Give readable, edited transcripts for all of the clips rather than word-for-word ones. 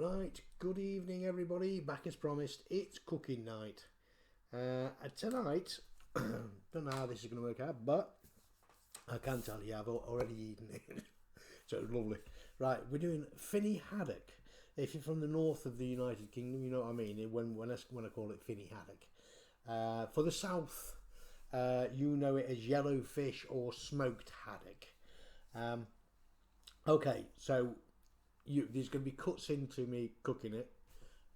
Right, good evening everybody, back as promised, it's cooking night. Tonight, don't know how this is going to work out, but I can tell you I've already eaten it, so it's lovely. Right, we're doing finny haddock. If you're from the north of the United Kingdom, you know what I mean, when I call it finny haddock. For the south, you know it as yellow fish or smoked haddock. Okay, so there's going to be cuts into me cooking it,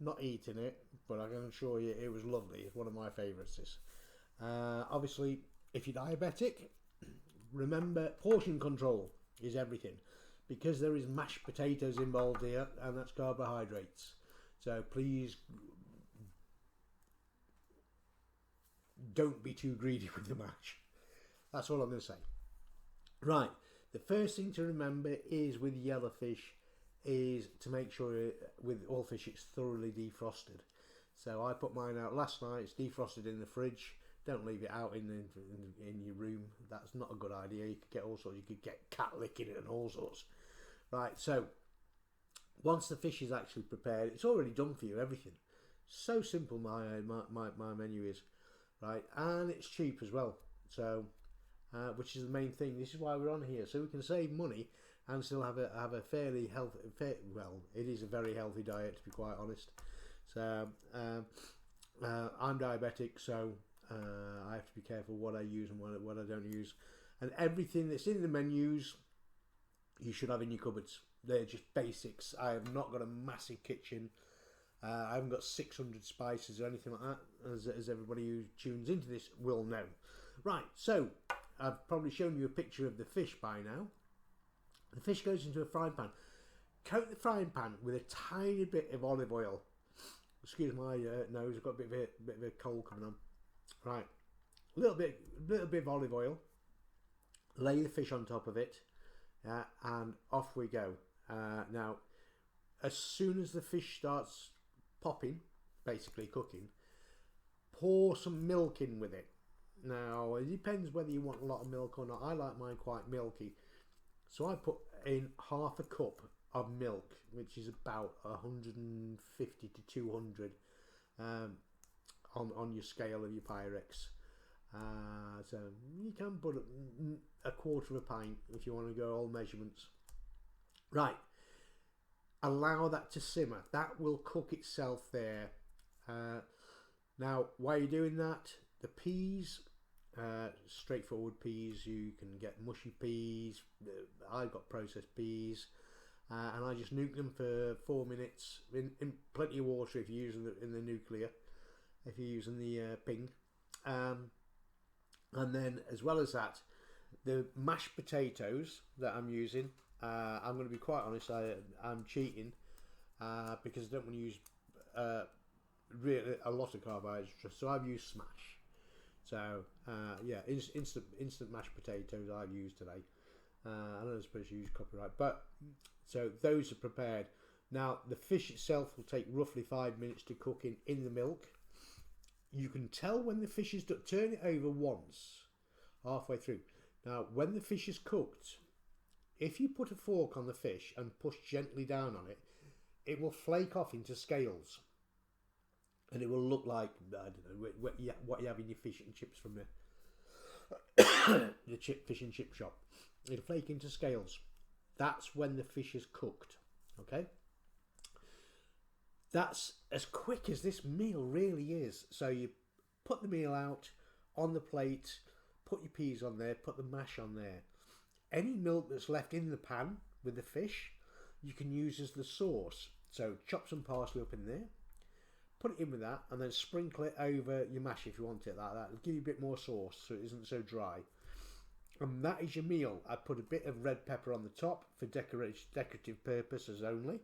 not eating it, but I can assure you it was lovely. It's one of my favourites. Obviously, if you're diabetic, remember portion control is everything, because there is mashed potatoes involved here, and that's carbohydrates. So please don't be too greedy with the mash. That's all I'm going to say. Right, the first thing to remember is with yellowfish is to make sure with all fish it's thoroughly defrosted. So I put mine out last night. It's defrosted in the fridge. Don't leave it out in your room. That's not a good idea. You could get all sorts. You could get cat licking it and all sorts. Right. So once the fish is actually prepared, it's already done for you. Everything. So simple. My menu is right, and it's cheap as well. So which is the main thing. This is why we're on here, so we can save money and still have a fairly healthy, well, it is a very healthy diet, to be quite honest. So I'm diabetic, so I have to be careful what I use and what I don't use. And everything that's in the menus, you should have in your cupboards. They're just basics. I have not got a massive kitchen. I haven't got 600 spices or anything like that, as everybody who tunes into this will know. Right, so I've probably shown you a picture of the fish by now. The fish goes into a frying pan. Coat the frying pan with a tiny bit of olive oil. Excuse my nose, I've got a bit of a cold coming on. Right, a little bit of olive oil. Lay the fish on top of it, and off we go. Now, as soon as the fish starts popping, basically cooking, pour some milk in with it. Now, it depends whether you want a lot of milk or not. I like mine quite milky. So I put in half a cup of milk, which is about 150 to 200 on your scale of your Pyrex. So you can put a quarter of a pint if you want to go all measurements. Right. Allow that to simmer. That will cook itself there. Now, while you're doing that, the peas, straightforward peas, you can get mushy peas. I've got processed peas, and I just nuke them for 4 minutes in plenty of water if you're using in the nuclear, if you're using the ping. And then, as well as that, the mashed potatoes that I'm using, I'm going to be quite honest, I'm cheating because I don't want to use really a lot of carbohydrates, so I've used smash. So yeah, instant mashed potatoes I've used today. I don't suppose you use copyright, but so those are prepared. Now the fish itself will take roughly 5 minutes to cook in the milk. You can tell when the fish is done. Turn it over once, halfway through. Now when the fish is cooked, if you put a fork on the fish and push gently down on it, it will flake off into scales. And it will look like, I don't know, what you have in your fish and chips from the fish and chip shop. It'll flake into scales. That's when the fish is cooked. Okay? That's as quick as this meal really is. So you put the meal out on the plate, put your peas on there, put the mash on there. Any milk that's left in the pan with the fish, you can use as the sauce. So chop some parsley up in there. Put it in with that, and then sprinkle it over your mash if you want it like that. It'll give you a bit more sauce so it isn't so dry. And that is your meal. I put a bit of red pepper on the top for decorative purposes only,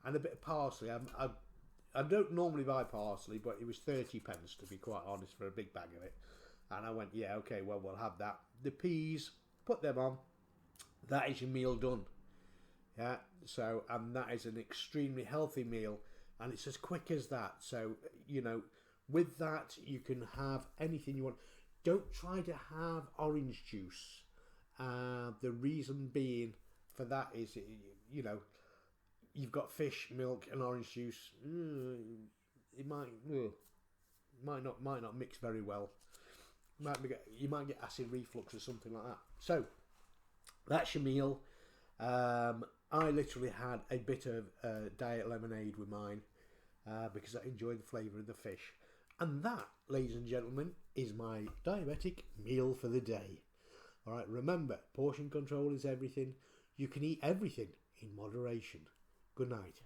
and a bit of parsley. I don't normally buy parsley, but it was 30 pence to be quite honest for a big bag of it. And I went, yeah, okay, well, we'll have that. The peas, put them on. That is your meal done. Yeah, so, and that is an extremely healthy meal. And it's as quick as that. So, you know, with that, you can have anything you want. Don't try to have orange juice. The reason being for that is, you know, you've got fish, milk, and orange juice. It might not mix very well. You might get acid reflux or something like that. So that's your meal. I literally had a bit of diet lemonade with mine because I enjoy the flavour of the fish. And that, ladies and gentlemen, is my diabetic meal for the day. Alright, remember, portion control is everything. You can eat everything in moderation. Good night.